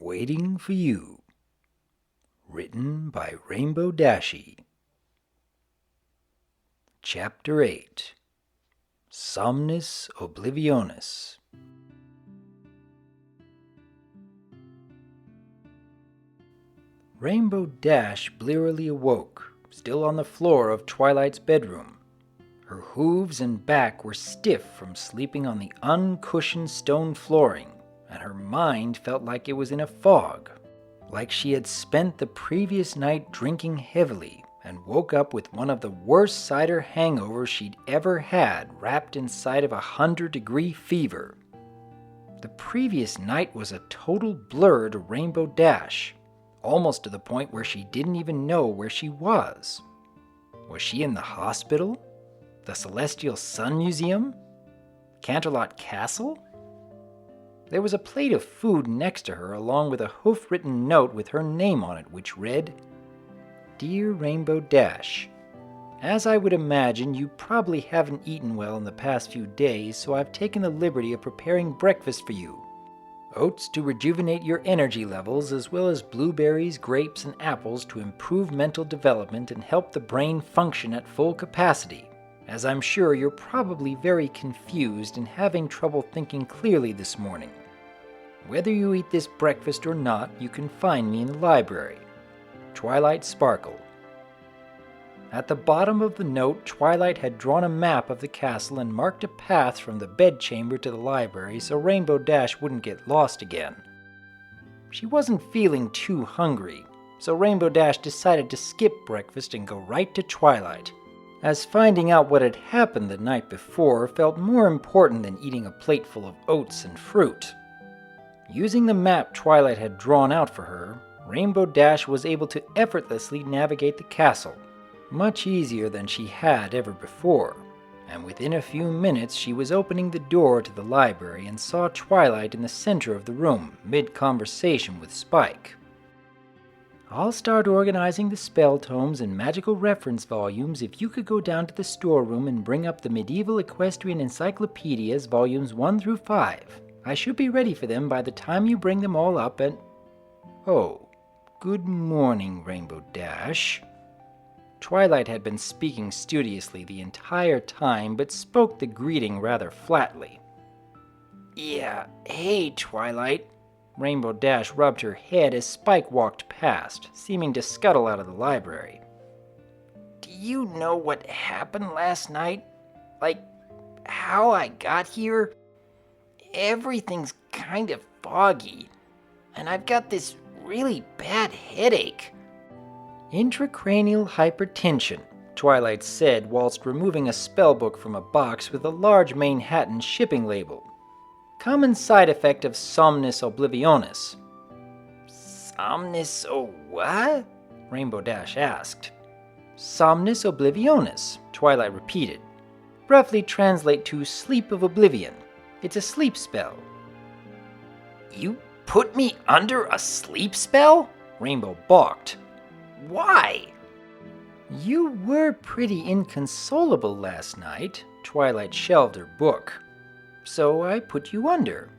Waiting for You. Written by Rainbow Dashie. Chapter 8. Somnis Oblivionis. Rainbow Dash blearily awoke, still on the floor of Twilight's bedroom. Her hooves and back were stiff from sleeping on the uncushioned stone flooring, and her mind felt like it was in a fog, like she had spent the previous night drinking heavily and woke up with one of the worst cider hangovers she'd ever had, wrapped inside of 100-degree fever. The previous night was a total blur to Rainbow Dash, almost to the point where she didn't even know where she was. Was she in the hospital? The Celestial Sun Museum? Canterlot Castle? There was a plate of food next to her, along with a hoof-written note with her name on it, which read, "Dear Rainbow Dash, as I would imagine, you probably haven't eaten well in the past few days, so I've taken the liberty of preparing breakfast for you. Oats to rejuvenate your energy levels, as well as blueberries, grapes, and apples to improve mental development and help the brain function at full capacity, as I'm sure you're probably very confused and having trouble thinking clearly this morning. Whether you eat this breakfast or not, you can find me in the library. Twilight Sparkle." At the bottom of the note, Twilight had drawn a map of the castle and marked a path from the bedchamber to the library so Rainbow Dash wouldn't get lost again. She wasn't feeling too hungry, so Rainbow Dash decided to skip breakfast and go right to Twilight, as finding out what had happened the night before felt more important than eating a plate full of oats and fruit. Using the map Twilight had drawn out for her, Rainbow Dash was able to effortlessly navigate the castle, much easier than she had ever before, and within a few minutes she was opening the door to the library and saw Twilight in the center of the room, mid-conversation with Spike. "I'll start organizing the spell tomes and magical reference volumes if you could go down to the storeroom and bring up the Medieval Equestrian Encyclopedias volumes 1 through 5. I should be ready for them by the time you bring them all up and—" "Oh, good morning, Rainbow Dash." Twilight had been speaking studiously the entire time, but spoke the greeting rather flatly. "Yeah, hey, Twilight." Rainbow Dash rubbed her head as Spike walked past, seeming to scuttle out of the library. "Do you know what happened last night? Like, how I got here? Everything's kind of foggy, and I've got this really bad headache." "Intracranial hypertension," Twilight said whilst removing a spellbook from a box with a large Manhattan shipping label. "Common side effect of somnis oblivionis." "Somnis what?" Rainbow Dash asked. "Somnis oblivionis," Twilight repeated. "Roughly translate to sleep of oblivion. It's a sleep spell." "You put me under a sleep spell?" Rainbow balked. "Why?" "You were pretty inconsolable last night," Twilight shelved her book. "So I put you under."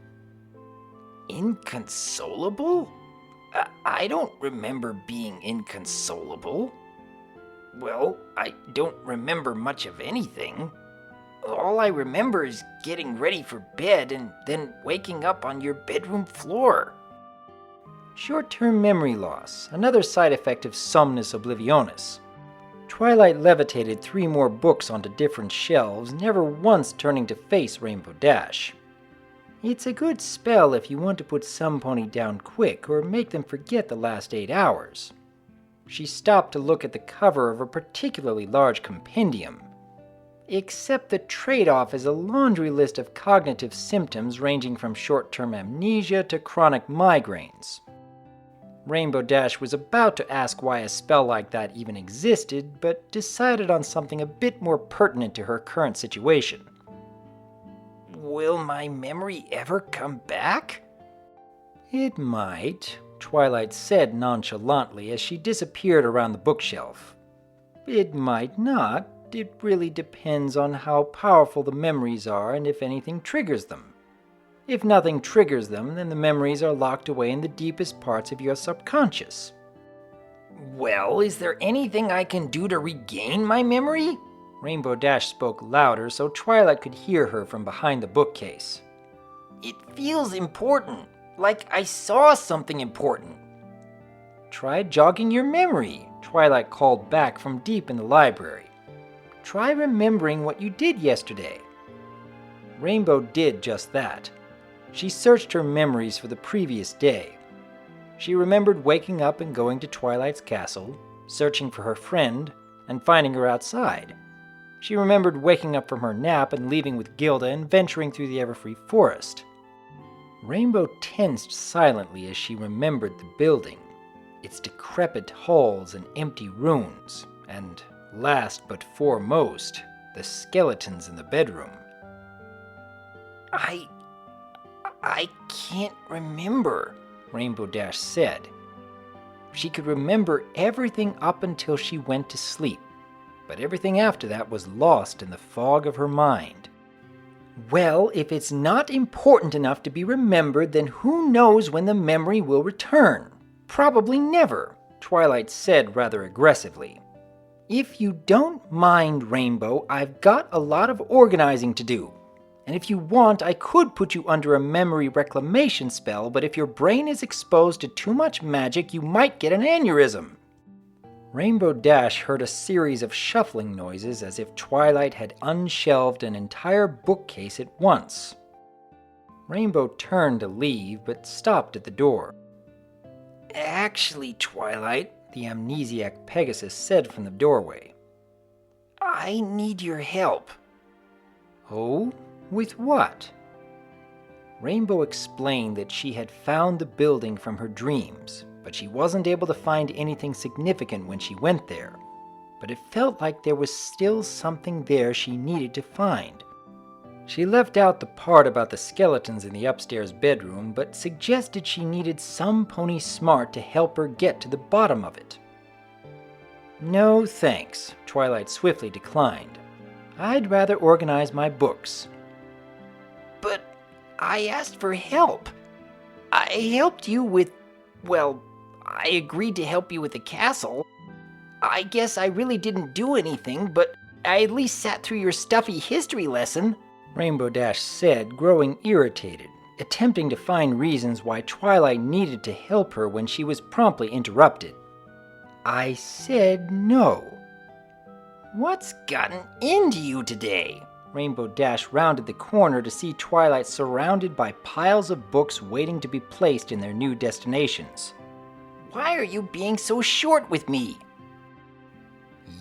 "Inconsolable? I don't remember being inconsolable. Well, I don't remember much of anything. All I remember is getting ready for bed and then waking up on your bedroom floor." "Short-term memory loss, another side effect of somnis oblivionis." Twilight levitated 3 more books onto different shelves, never once turning to face Rainbow Dash. "It's a good spell if you want to put some pony down quick or make them forget the last 8 hours. She stopped to look at the cover of a particularly large compendium. Except the trade-off is a laundry list of cognitive symptoms ranging from short-term amnesia to chronic migraines. Rainbow Dash was about to ask why a spell like that even existed, but decided on something a bit more pertinent to her current situation. "Will my memory ever come back?" "It might," Twilight said nonchalantly as she disappeared around the bookshelf. "It might not. It really depends on how powerful the memories are and if anything triggers them. If nothing triggers them, then the memories are locked away in the deepest parts of your subconscious. Well, is there anything I can do to regain my memory? Rainbow Dash spoke louder so Twilight could hear her from behind the bookcase. It feels important, like I saw something important. Try jogging your memory, Twilight called back from deep in the library. Try remembering what you did yesterday. Rainbow did just that. She searched her memories for the previous day. She remembered waking up and going to Twilight's castle, searching for her friend, and finding her outside. She remembered waking up from her nap and leaving with Gilda and venturing through the Everfree forest. Rainbow tensed silently as she remembered the building, its decrepit halls and empty ruins, and, last but foremost, the skeletons in the bedroom. I can't remember, Rainbow Dash said. She could remember everything up until she went to sleep, but everything after that was lost in the fog of her mind. Well, if it's not important enough to be remembered, then who knows when the memory will return? Probably never, Twilight said rather aggressively. If you don't mind, Rainbow, I've got a lot of organizing to do. And if you want, I could put you under a memory reclamation spell, but if your brain is exposed to too much magic, you might get an aneurysm. Rainbow Dash heard a series of shuffling noises as if Twilight had unshelved an entire bookcase at once. Rainbow turned to leave, but stopped at the door. Actually, Twilight, the amnesiac Pegasus said from the doorway, I need your help. Oh? With what? Rainbow explained that she had found the building from her dreams, but she wasn't able to find anything significant when she went there. But it felt like there was still something there she needed to find. She left out the part about the skeletons in the upstairs bedroom, but suggested she needed some pony smart to help her get to the bottom of it. No thanks, Twilight swiftly declined. I'd rather organize my books. But I asked for help. I helped you with, well, I agreed to help you with the castle. I guess I really didn't do anything, but I at least sat through your stuffy history lesson, Rainbow Dash said, growing irritated, attempting to find reasons why Twilight needed to help her when she was promptly interrupted. I said no. What's gotten into you today? Rainbow Dash rounded the corner to see Twilight surrounded by piles of books waiting to be placed in their new destinations. Why are you being so short with me?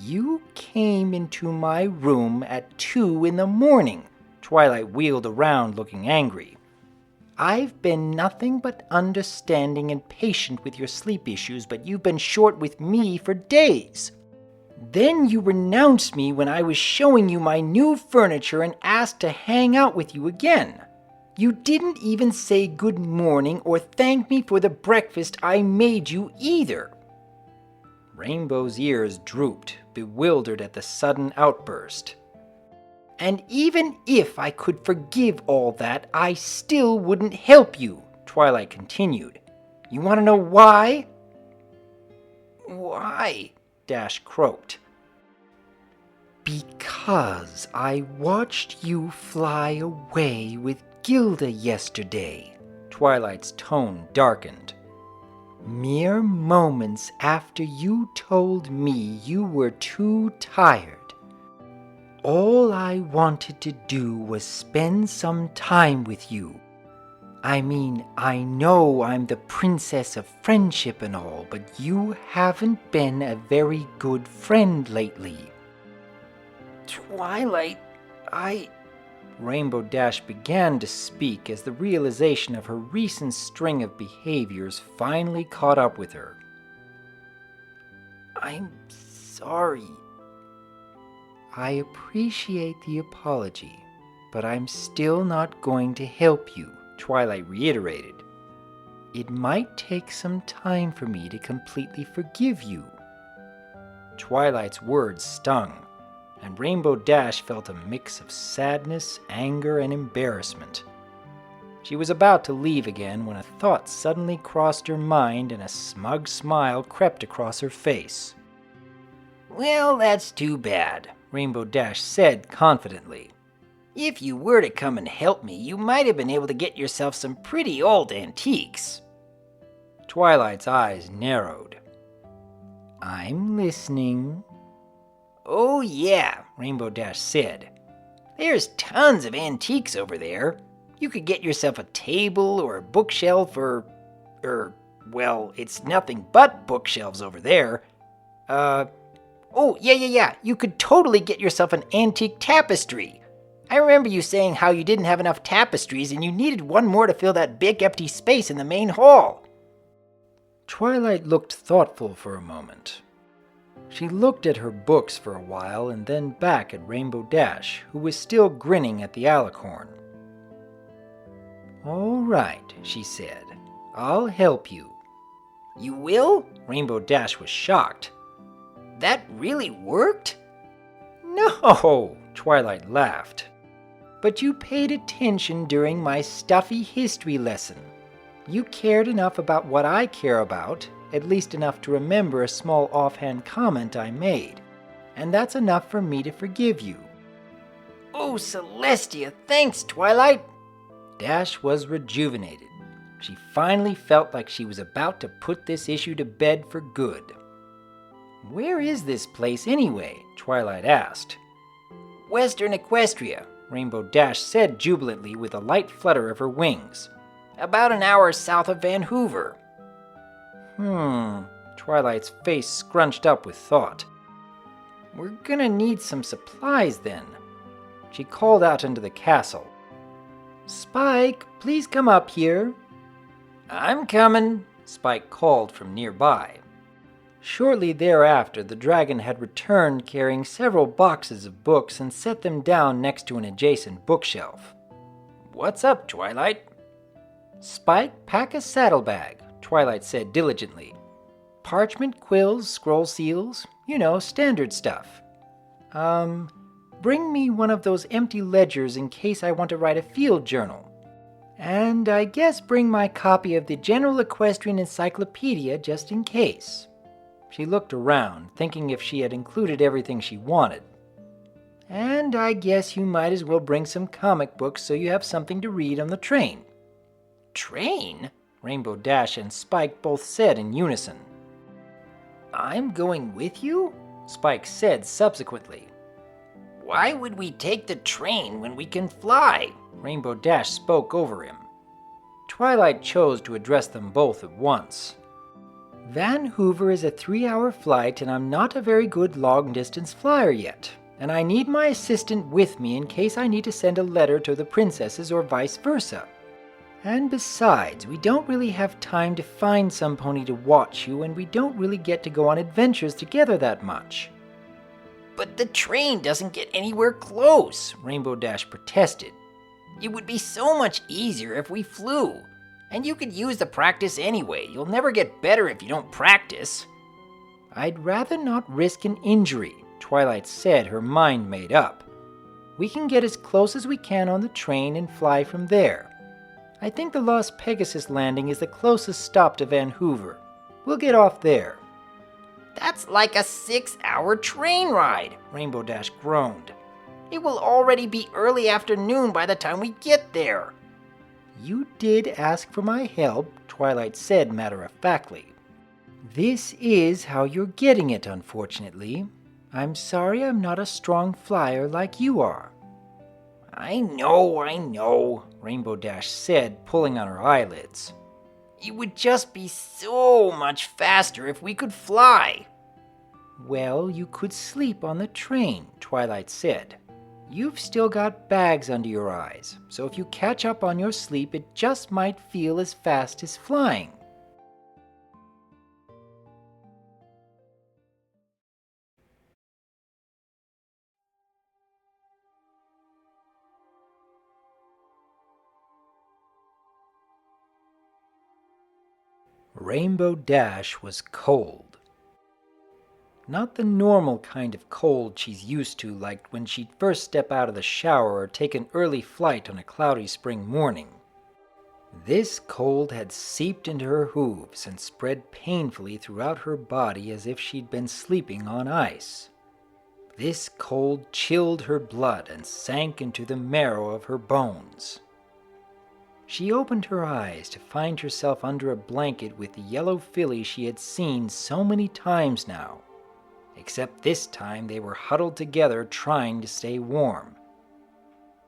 You came into my room at 2 a.m, Twilight wheeled around looking angry. I've been nothing but understanding and patient with your sleep issues, but you've been short with me for days. Then you renounced me when I was showing you my new furniture and asked to hang out with you again. You didn't even say good morning or thank me for the breakfast I made you either. Rainbow's ears drooped, bewildered at the sudden outburst. And even if I could forgive all that, I still wouldn't help you, Twilight continued. You want to know why? Why? Dash croaked. Because I watched you fly away with Gilda yesterday, Twilight's tone darkened. Mere moments after you told me you were too tired. All I wanted to do was spend some time with you. I mean, I know I'm the princess of friendship and all, but you haven't been a very good friend lately. Twilight, Rainbow Dash began to speak as the realization of her recent string of behaviors finally caught up with her. I'm sorry. I appreciate the apology, but I'm still not going to help you, Twilight reiterated. It might take some time for me to completely forgive you. Twilight's words stung, and Rainbow Dash felt a mix of sadness, anger, and embarrassment. She was about to leave again when a thought suddenly crossed her mind and a smug smile crept across her face. "Well, that's too bad," Rainbow Dash said confidently. "If you were to come and help me, you might have been able to get yourself some pretty old antiques." Twilight's eyes narrowed. "I'm listening." "Oh yeah," Rainbow Dash said. "There's tons of antiques over there. You could get yourself a table or a bookshelf well, it's nothing but bookshelves over there. Oh, yeah. You could totally get yourself an antique tapestry. I remember you saying how you didn't have enough tapestries and you needed one more to fill that big empty space in the main hall." Twilight looked thoughtful for a moment. She looked at her books for a while and then back at Rainbow Dash, who was still grinning at the alicorn. "All right," she said. "I'll help you." "You will?" Rainbow Dash was shocked. "That really worked?" "No," Twilight laughed. "But you paid attention during my stuffy history lesson. You cared enough about what I care about, at least enough to remember a small offhand comment I made, and that's enough for me to forgive you." "Oh, Celestia, thanks, Twilight!" Dash was rejuvenated. She finally felt like she was about to put this issue to bed for good. "Where is this place anyway?" Twilight asked. "Western Equestria," Rainbow Dash said jubilantly with a light flutter of her wings. "About an hour south of Vancouver." Twilight's face scrunched up with thought. "We're gonna need some supplies then." She called out into the castle. "Spike, please come up here." "I'm coming," Spike called from nearby. Shortly thereafter, the dragon had returned carrying several boxes of books and set them down next to an adjacent bookshelf. "What's up, Twilight?" "Spike, pack a saddlebag," Twilight said diligently. "Parchment, quills, scroll seals, standard stuff. Bring me one of those empty ledgers in case I want to write a field journal. And I guess bring my copy of the General Equestrian Encyclopedia just in case." She looked around, thinking if she had included everything she wanted. "And I guess you might as well bring some comic books so you have something to read on the train." "Train?" Rainbow Dash and Spike both said in unison. "I'm going with you?" Spike said subsequently. "Why would we take the train when we can fly?" Rainbow Dash spoke over him. Twilight chose to address them both at once. "Vancouver is a 3-hour flight and I'm not a very good long-distance flyer yet, and I need my assistant with me in case I need to send a letter to the princesses or vice versa. And besides, we don't really have time to find some pony to watch you, and we don't really get to go on adventures together that much." "But the train doesn't get anywhere close," Rainbow Dash protested. "It would be so much easier if we flew. And you could use the practice anyway. You'll never get better if you don't practice." "I'd rather not risk an injury," Twilight said, her mind made up. "We can get as close as we can on the train and fly from there. I think the Las Pegasus landing is the closest stop to Vancouver. We'll get off there." "That's like a 6-hour train ride," Rainbow Dash groaned. "It will already be early afternoon by the time we get there." "You did ask for my help," Twilight said matter-of-factly. "This is how you're getting it, unfortunately. I'm sorry I'm not a strong flyer like you are." I know, Rainbow Dash said, pulling on her eyelids. "It would just be so much faster if we could fly." "Well, you could sleep on the train," Twilight said. "You've still got bags under your eyes, so if you catch up on your sleep, it just might feel as fast as flying." Rainbow Dash was cold. Not the normal kind of cold she's used to, like when she'd first step out of the shower or take an early flight on a cloudy spring morning. This cold had seeped into her hooves and spread painfully throughout her body as if she'd been sleeping on ice. This cold chilled her blood and sank into the marrow of her bones. She opened her eyes to find herself under a blanket with the yellow filly she had seen so many times now, except this time they were huddled together trying to stay warm.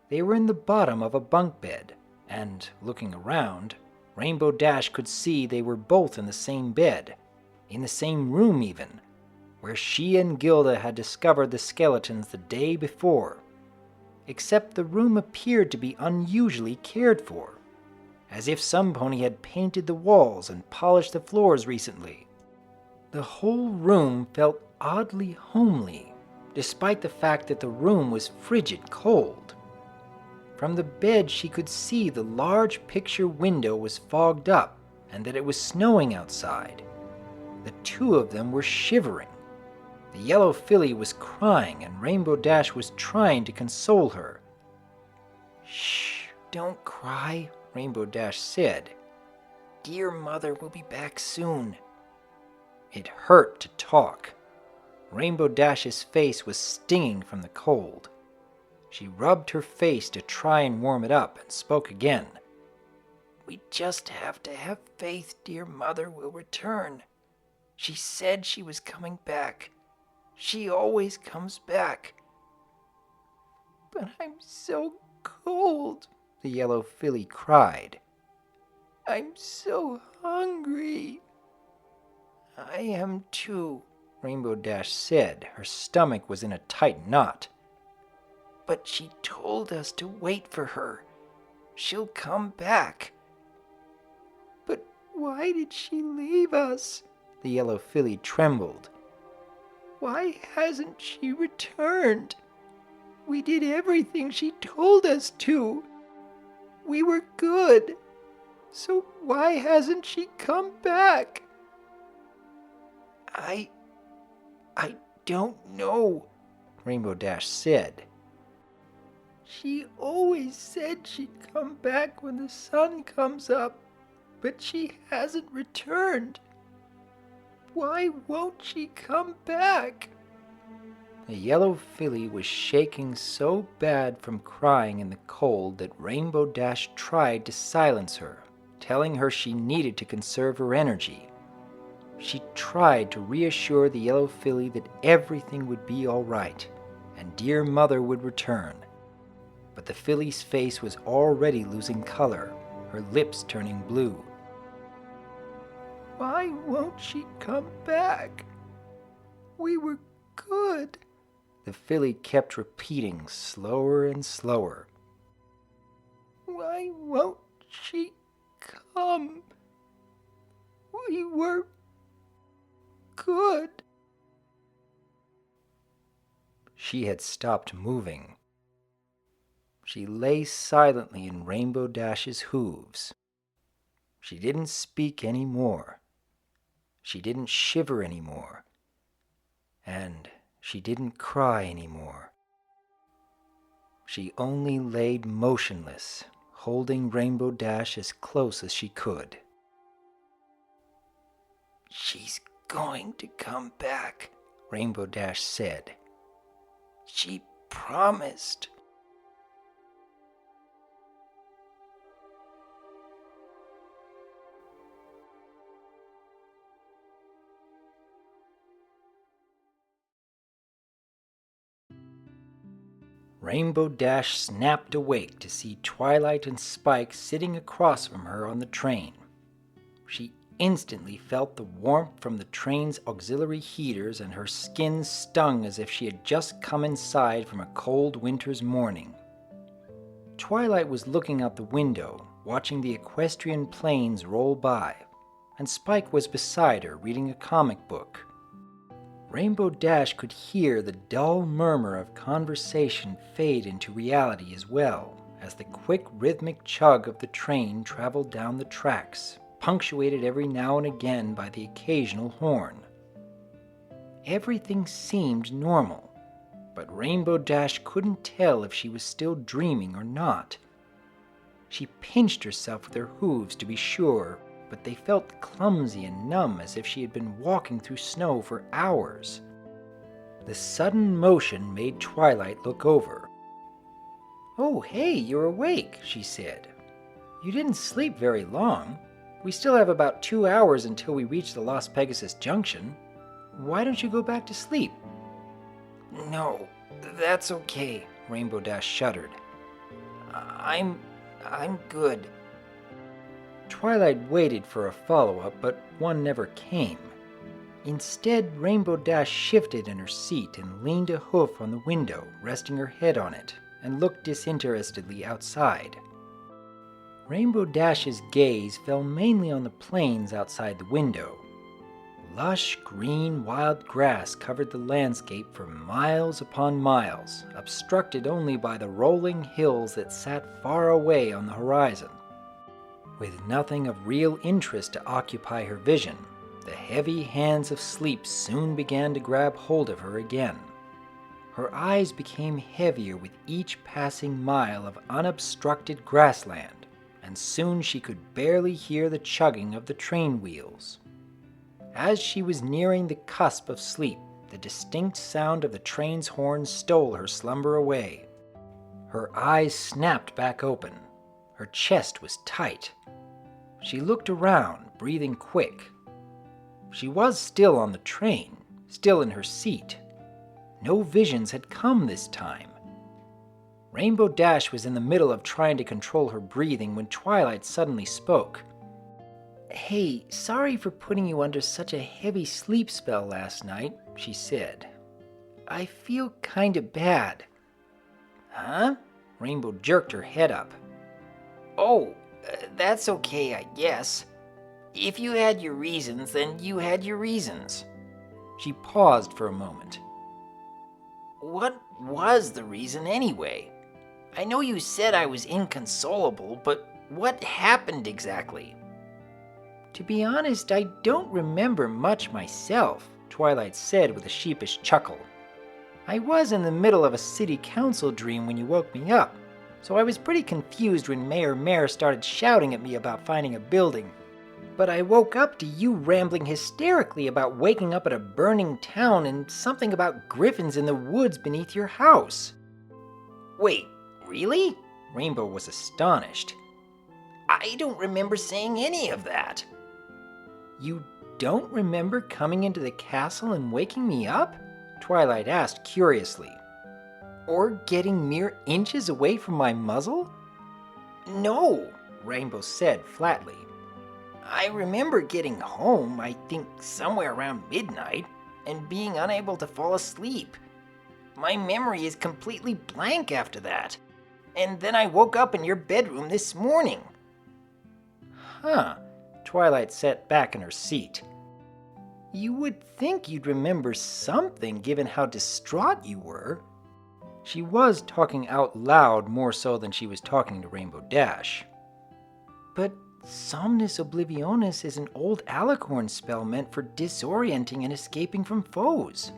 They were in the bottom of a bunk bed, and, looking around, Rainbow Dash could see they were both in the same bed, in the same room even, where she and Gilda had discovered the skeletons the day before, except the room appeared to be unusually cared for, as if some pony had painted the walls and polished the floors recently. The whole room felt oddly homely, despite the fact that the room was frigid cold. From the bed she could see the large picture window was fogged up and that it was snowing outside. The two of them were shivering. The yellow filly was crying and Rainbow Dash was trying to console her. "Shh, don't cry," Rainbow Dash said. "Dear mother will be back soon." It hurt to talk. Rainbow Dash's face was stinging from the cold. She rubbed her face to try and warm it up and spoke again. "We just have to have faith dear mother will return. She said she was coming back. She always comes back." "But I'm so cold," the yellow filly cried. "I'm so hungry." "I am too," Rainbow Dash said. Her stomach was in a tight knot. "But she told us to wait for her. She'll come back." "But why did she leave us?" The yellow filly trembled. "Why hasn't she returned? We did everything she told us to. We were good. So why hasn't she come back?" I don't know," Rainbow Dash said. "She always said she'd come back when the sun comes up, but she hasn't returned. Why won't she come back?" The yellow filly was shaking so bad from crying in the cold that Rainbow Dash tried to silence her, telling her she needed to conserve her energy. She tried to reassure the yellow filly that everything would be all right, and dear mother would return. But the filly's face was already losing color, her lips turning blue. "Why won't she come back? We were good," the filly kept repeating slower and slower. "Why won't she come? We were good." She had stopped moving. She lay silently in Rainbow Dash's hooves. She didn't speak any more. She didn't shiver any more. And she didn't cry any more. She only laid motionless, holding Rainbow Dash as close as she could. "She's going to come back," Rainbow Dash said. "She promised." Rainbow Dash snapped awake to see Twilight and Spike sitting across from her on the train. She instantly felt the warmth from the train's auxiliary heaters and her skin stung as if she had just come inside from a cold winter's morning. Twilight was looking out the window, watching the equestrian planes roll by, and Spike was beside her reading a comic book. Rainbow Dash could hear the dull murmur of conversation fade into reality as well, as the quick rhythmic chug of the train traveled down the tracks, punctuated every now and again by the occasional horn. Everything seemed normal, but Rainbow Dash couldn't tell if she was still dreaming or not. She pinched herself with her hooves to be sure, but they felt clumsy and numb as if she had been walking through snow for hours. The sudden motion made Twilight look over. "Oh, hey, you're awake," she said. "You didn't sleep very long. We still have about 2 hours until we reach the Las Pegasus Junction. Why don't you go back to sleep?" "No, that's okay," Rainbow Dash shuddered. I'm good." Twilight waited for a follow-up, but one never came. Instead, Rainbow Dash shifted in her seat and leaned a hoof on the window, resting her head on it, and looked disinterestedly outside. Rainbow Dash's gaze fell mainly on the plains outside the window. Lush, green, wild grass covered the landscape for miles upon miles, obstructed only by the rolling hills that sat far away on the horizon. With nothing of real interest to occupy her vision, the heavy hands of sleep soon began to grab hold of her again. Her eyes became heavier with each passing mile of unobstructed grassland, and soon she could barely hear the chugging of the train wheels. As she was nearing the cusp of sleep, the distinct sound of the train's horn stole her slumber away. Her eyes snapped back open. Her chest was tight. She looked around, breathing quick. She was still on the train, still in her seat. No visions had come this time. Rainbow Dash was in the middle of trying to control her breathing when Twilight suddenly spoke. "Hey, sorry for putting you under such a heavy sleep spell last night," she said. "I feel kinda bad." "Huh?" Rainbow jerked her head up. "Oh, that's okay, I guess. If you had your reasons, then you had your reasons." She paused for a moment. "What was the reason anyway? I know you said I was inconsolable, but what happened exactly?" "To be honest, I don't remember much myself," Twilight said with a sheepish chuckle. "I was in the middle of a city council dream when you woke me up, so I was pretty confused when Mayor started shouting at me about finding a building. But I woke up to you rambling hysterically about waking up at a burning town and something about griffins in the woods beneath your house." "Wait, really?" Rainbow was astonished. "I don't remember saying any of that." "You don't remember coming into the castle and waking me up?" Twilight asked curiously. "Or getting mere inches away from my muzzle?" "No," Rainbow said flatly. "I remember getting home, I think somewhere around midnight, and being unable to fall asleep. My memory is completely blank after that. And then I woke up in your bedroom this morning." "Huh." Twilight sat back in her seat. "You would think you'd remember something given how distraught you were." She was talking out loud more so than she was talking to Rainbow Dash. "But Somnus Oblivionis is an old alicorn spell meant for disorienting and escaping from foes.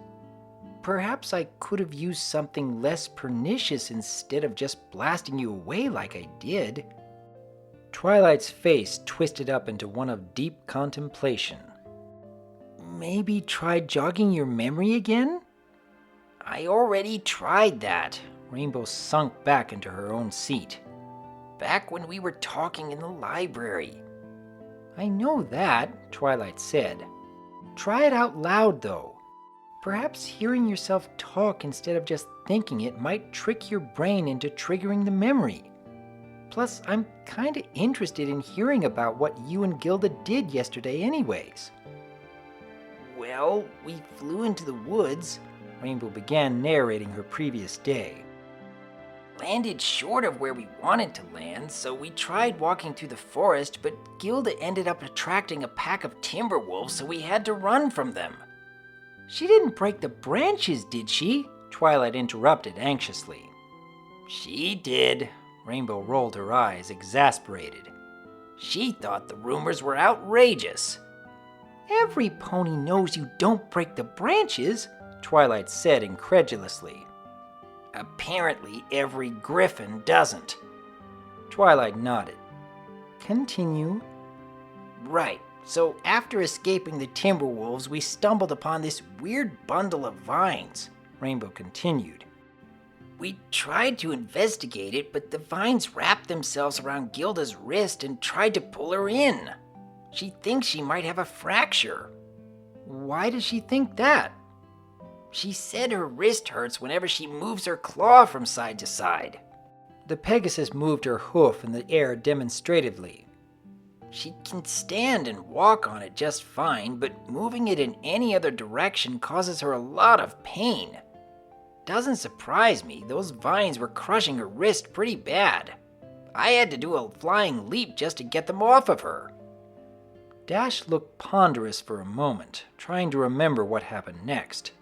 Perhaps I could have used something less pernicious instead of just blasting you away like I did." Twilight's face twisted up into one of deep contemplation. "Maybe try jogging your memory again?" "I already tried that." Rainbow sunk back into her own seat. "Back when we were talking in the library." "I know that," Twilight said. "Try it out loud, though. Perhaps hearing yourself talk instead of just thinking it might trick your brain into triggering the memory. Plus, I'm kinda interested in hearing about what you and Gilda did yesterday anyways." "Well, we flew into the woods," Rainbow began narrating her previous day. "Landed short of where we wanted to land, so we tried walking through the forest, but Gilda ended up attracting a pack of timber wolves, so we had to run from them." "She didn't break the branches, did she?" Twilight interrupted anxiously. "She did." Rainbow rolled her eyes, exasperated. "She thought the rumors were outrageous." "Every pony knows you don't break the branches," Twilight said incredulously. "Apparently every griffin doesn't." Twilight nodded. Continue. Right. So after escaping the Timberwolves, we stumbled upon this weird bundle of vines, Rainbow continued. We tried to investigate it, but the vines wrapped themselves around Gilda's wrist and tried to pull her in. She thinks she might have a fracture. Why does she think that? She said her wrist hurts whenever she moves her claw from side to side. The Pegasus moved her hoof in the air demonstratively. She can stand and walk on it just fine, but moving it in any other direction causes her a lot of pain. Doesn't surprise me, those vines were crushing her wrist pretty bad. I had to do a flying leap just to get them off of her. Dash looked ponderous for a moment, trying to remember what happened next.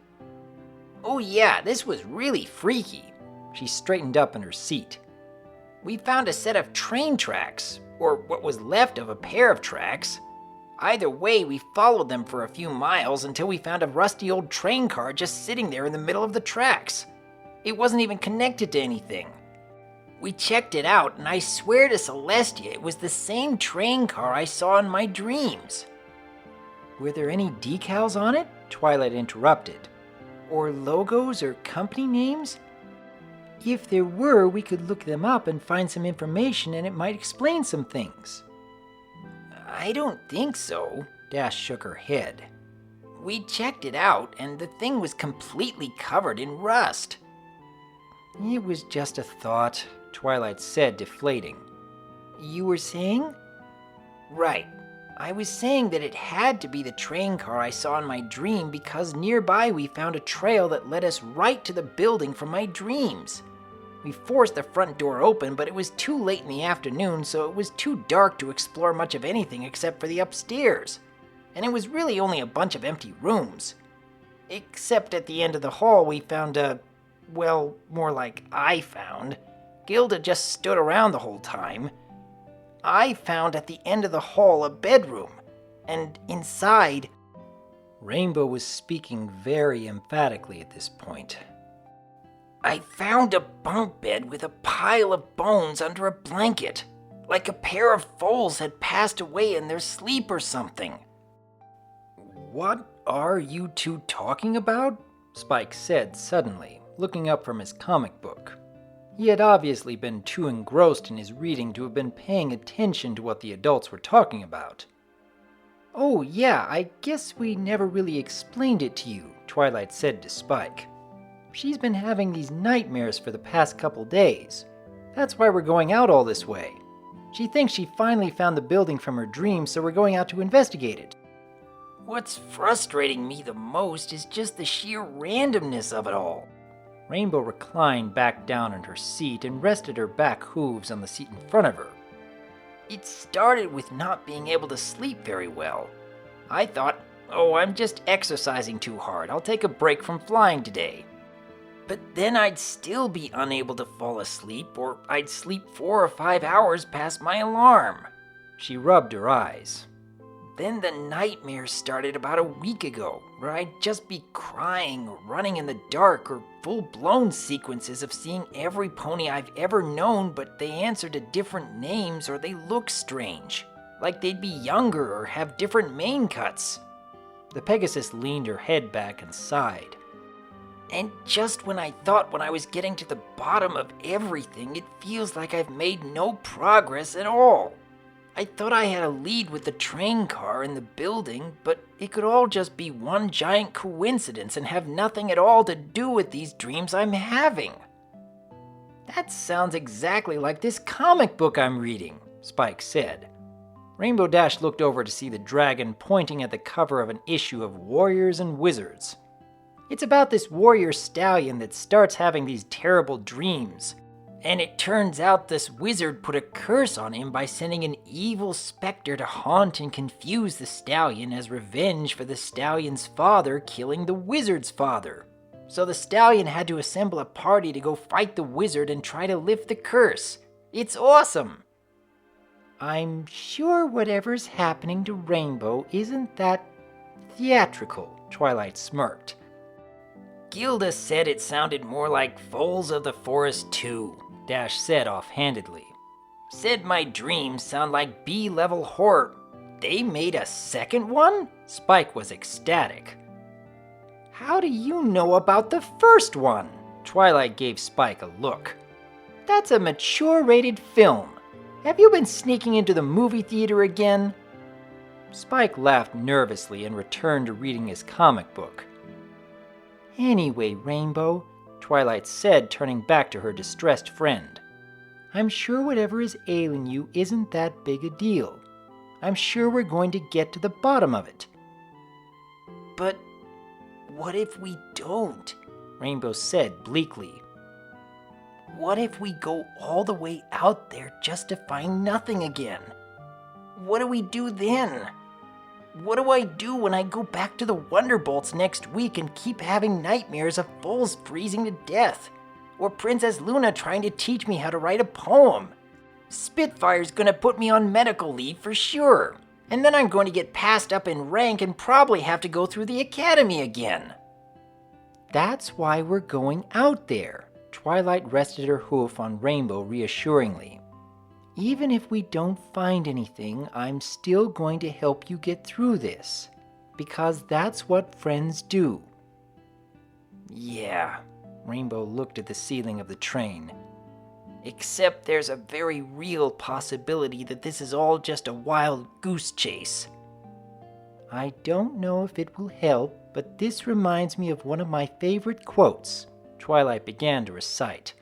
Oh yeah, this was really freaky. She straightened up in her seat. We found a set of train tracks, or what was left of a pair of tracks. Either way, we followed them for a few miles until we found a rusty old train car just sitting there in the middle of the tracks. It wasn't even connected to anything. We checked it out, and I swear to Celestia it was the same train car I saw in my dreams. Were there any decals on it? Twilight interrupted. Or logos or company names? If there were, we could look them up and find some information, and it might explain some things. I don't think so. Dash shook her head. We checked it out, and the thing was completely covered in rust. It was just a thought, Twilight said, deflating. You were saying? Right. I was saying that it had to be the train car I saw in my dream because nearby we found a trail that led us right to the building from my dreams. We forced the front door open, but it was too late in the afternoon, so it was too dark to explore much of anything except for the upstairs. And it was really only a bunch of empty rooms. Except at the end of the hall we found well, more like I found. Gilda just stood around the whole time. I found at the end of the hall a bedroom, and inside... Rainbow was speaking very emphatically at this point. I found a bunk bed with a pile of bones under a blanket, like a pair of foals had passed away in their sleep or something. What are you two talking about? Spike said suddenly, looking up from his comic book. He had obviously been too engrossed in his reading to have been paying attention to what the adults were talking about. Oh yeah, I guess we never really explained it to you, Twilight said to Spike. She's been having these nightmares for the past couple days. That's why we're going out all this way. She thinks she finally found the building from her dream, so we're going out to investigate it. What's frustrating me the most is just the sheer randomness of it all. Rainbow reclined back down in her seat and rested her back hooves on the seat in front of her. It started with not being able to sleep very well. I thought, oh, I'm just exercising too hard. I'll take a break from flying today. But then I'd still be unable to fall asleep, or I'd sleep 4 or 5 hours past my alarm. She rubbed her eyes. Then the nightmares started about a week ago, where I'd just be crying or running in the dark, or full-blown sequences of seeing every pony I've ever known, but they answer to different names or they look strange, like they'd be younger or have different mane cuts. The Pegasus leaned her head back and sighed. And just when I thought when I was getting to the bottom of everything, it feels like I've made no progress at all. I thought I had a lead with the train car in the building, but it could all just be one giant coincidence and have nothing at all to do with these dreams I'm having. That sounds exactly like this comic book I'm reading, Spike said. Rainbow Dash looked over to see the dragon pointing at the cover of an issue of Warriors and Wizards. It's about this warrior stallion that starts having these terrible dreams. And it turns out this wizard put a curse on him by sending an evil specter to haunt and confuse the stallion as revenge for the stallion's father killing the wizard's father. So the stallion had to assemble a party to go fight the wizard and try to lift the curse. It's awesome! I'm sure whatever's happening to Rainbow isn't that theatrical, Twilight smirked. Gilda said it sounded more like Foals of the Forest 2. Dash said offhandedly. Said my dreams sound like B-level horror. They made a second one? Spike was ecstatic. How do you know about the first one? Twilight gave Spike a look. That's a mature-rated film. Have you been sneaking into the movie theater again? Spike laughed nervously and returned to reading his comic book. Anyway, Rainbow, Twilight said, turning back to her distressed friend. I'm sure whatever is ailing you isn't that big a deal. I'm sure we're going to get to the bottom of it. But what if we don't? Rainbow said bleakly. What if we go all the way out there just to find nothing again? What do we do then? What do I do when I go back to the Wonderbolts next week and keep having nightmares of Foles freezing to death? Or Princess Luna trying to teach me how to write a poem? Spitfire's gonna put me on medical leave for sure. And then I'm going to get passed up in rank and probably have to go through the academy again. That's why we're going out there. Twilight rested her hoof on Rainbow reassuringly. Even if we don't find anything, I'm still going to help you get through this. Because that's what friends do. Yeah, Rainbow looked at the ceiling of the train. Except there's a very real possibility that this is all just a wild goose chase. I don't know if it will help, but this reminds me of one of my favorite quotes. Twilight began to recite.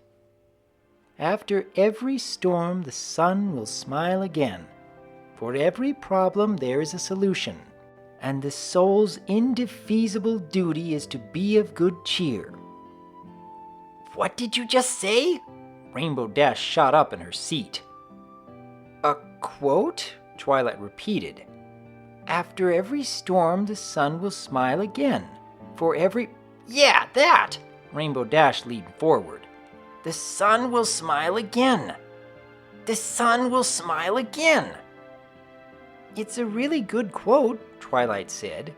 After every storm, the sun will smile again. For every problem, there is a solution. And the soul's indefeasible duty is to be of good cheer. What did you just say? Rainbow Dash shot up in her seat. A quote? Twilight repeated. After every storm, the sun will smile again. For every... Yeah, that! Rainbow Dash leaned forward. The sun will smile again. The sun will smile again. It's a really good quote, Twilight said.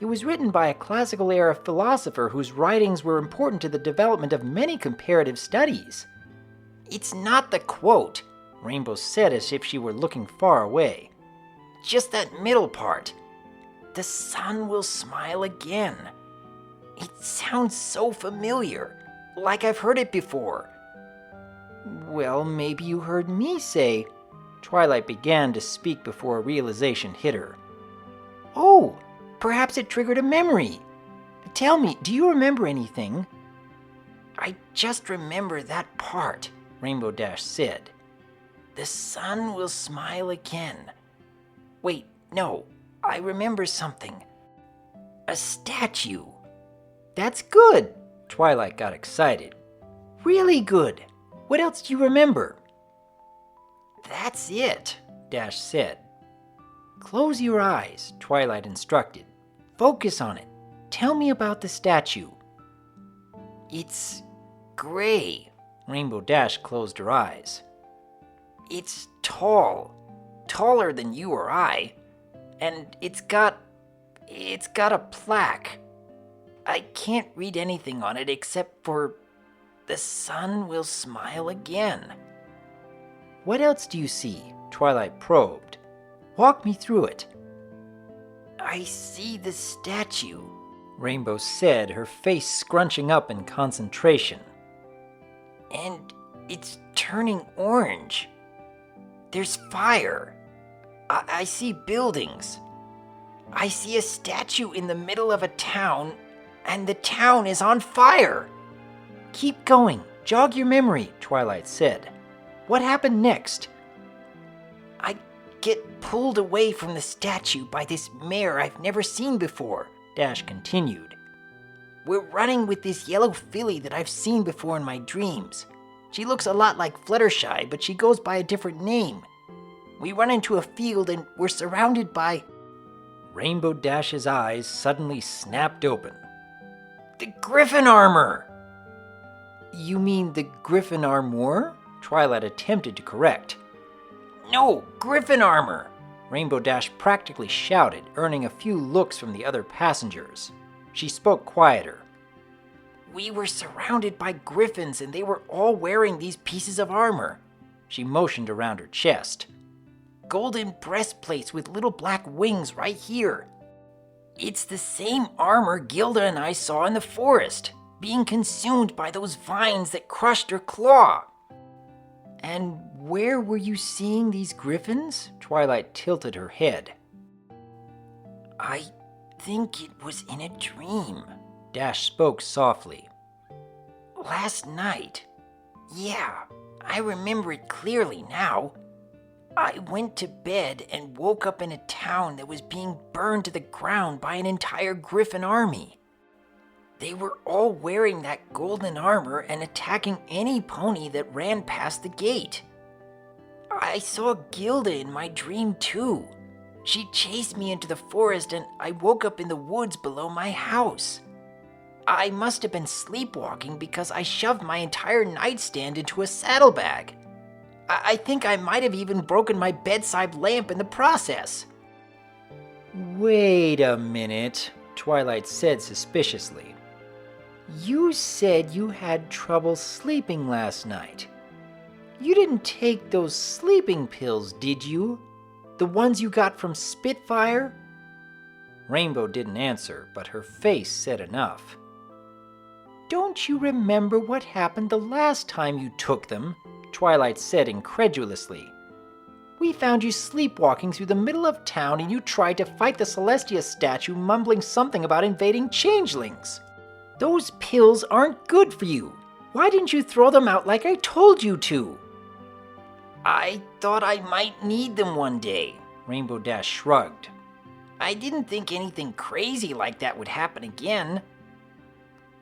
It was written by a classical-era philosopher whose writings were important to the development of many comparative studies. It's not the quote, Rainbow said as if she were looking far away. Just that middle part. The sun will smile again. It sounds so familiar, like I've heard it before. Well, maybe you heard me say... Twilight began to speak before a realization hit her. Oh, perhaps it triggered a memory. Tell me, do you remember anything? I just remember that part, Rainbow Dash said. The sun will smile again. Wait, no, I remember something. A statue. That's good, Twilight got excited. Really good. What else do you remember? That's it, Dash said. Close your eyes, Twilight instructed. Focus on it. Tell me about the statue. It's gray. Rainbow Dash closed her eyes. It's tall. Taller than you or I. And it's got a plaque. I can't read anything on it except for the sun will smile again. What else do you see? Twilight probed. Walk me through it. I see the statue, Rainbow said, her face scrunching up in concentration. And it's turning orange. There's fire. I see buildings. I see a statue in the middle of a town, and the town is on fire. Keep going. Jog your memory, Twilight said. What happened next? I get pulled away from the statue by this mare I've never seen before, Dash continued. We're running with this yellow filly that I've seen before in my dreams. She looks a lot like Fluttershy, but she goes by a different name. We run into a field and we're surrounded by... Rainbow Dash's eyes suddenly snapped open. The Griffin armor! You mean the Griffin armor? Twilight attempted to correct. No, Griffin armor! Rainbow Dash practically shouted, earning a few looks from the other passengers. She spoke quieter. We were surrounded by griffins and they were all wearing these pieces of armor. She motioned around her chest. Golden breastplates with little black wings right here. It's the same armor Gilda and I saw in the forest, being consumed by those vines that crushed her claw. And where were you seeing these griffins? Twilight tilted her head. I think it was in a dream. Dash spoke softly. Last night. Yeah, I remember it clearly now. I went to bed and woke up in a town that was being burned to the ground by an entire griffin army. They were all wearing that golden armor and attacking any pony that ran past the gate. I saw Gilda in my dream too. She chased me into the forest and I woke up in the woods below my house. I must have been sleepwalking because I shoved my entire nightstand into a saddlebag. I think I might have even broken my bedside lamp in the process. Wait a minute, Twilight said suspiciously. You said you had trouble sleeping last night. You didn't take those sleeping pills, did you? The ones you got from Spitfire? Rainbow didn't answer, but her face said enough. Don't you remember what happened the last time you took them? Twilight said incredulously. We found you sleepwalking through the middle of town and you tried to fight the Celestia statue mumbling something about invading changelings. Those pills aren't good for you. Why didn't you throw them out like I told you to? I thought I might need them one day, Rainbow Dash shrugged. I didn't think anything crazy like that would happen again.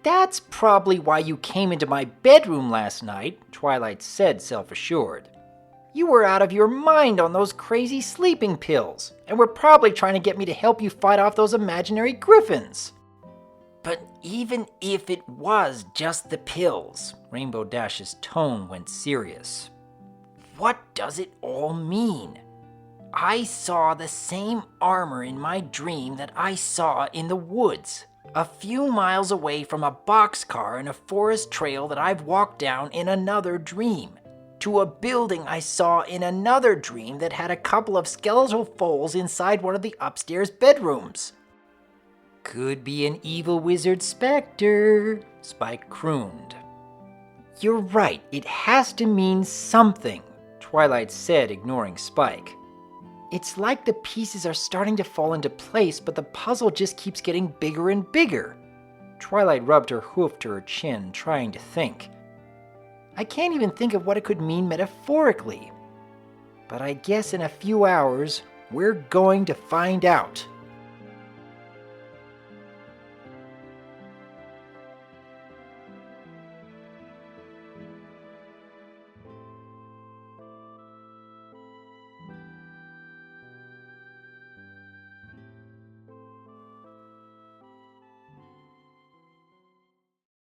That's probably why you came into my bedroom last night, Twilight said self-assured. You were out of your mind on those crazy sleeping pills, and were probably trying to get me to help you fight off those imaginary griffins. But even if it was just the pills, Rainbow Dash's tone went serious. What does it all mean? I saw the same armor in my dream that I saw in the woods, a few miles away from a boxcar and a forest trail that I've walked down in another dream, to a building I saw in another dream that had a couple of skeletal foals inside one of the upstairs bedrooms. Could be an evil wizard specter, Spike crooned. You're right, it has to mean something, Twilight said, ignoring Spike. It's like the pieces are starting to fall into place, but the puzzle just keeps getting bigger and bigger. Twilight rubbed her hoof to her chin, trying to think. I can't even think of what it could mean metaphorically. But I guess in a few hours, we're going to find out.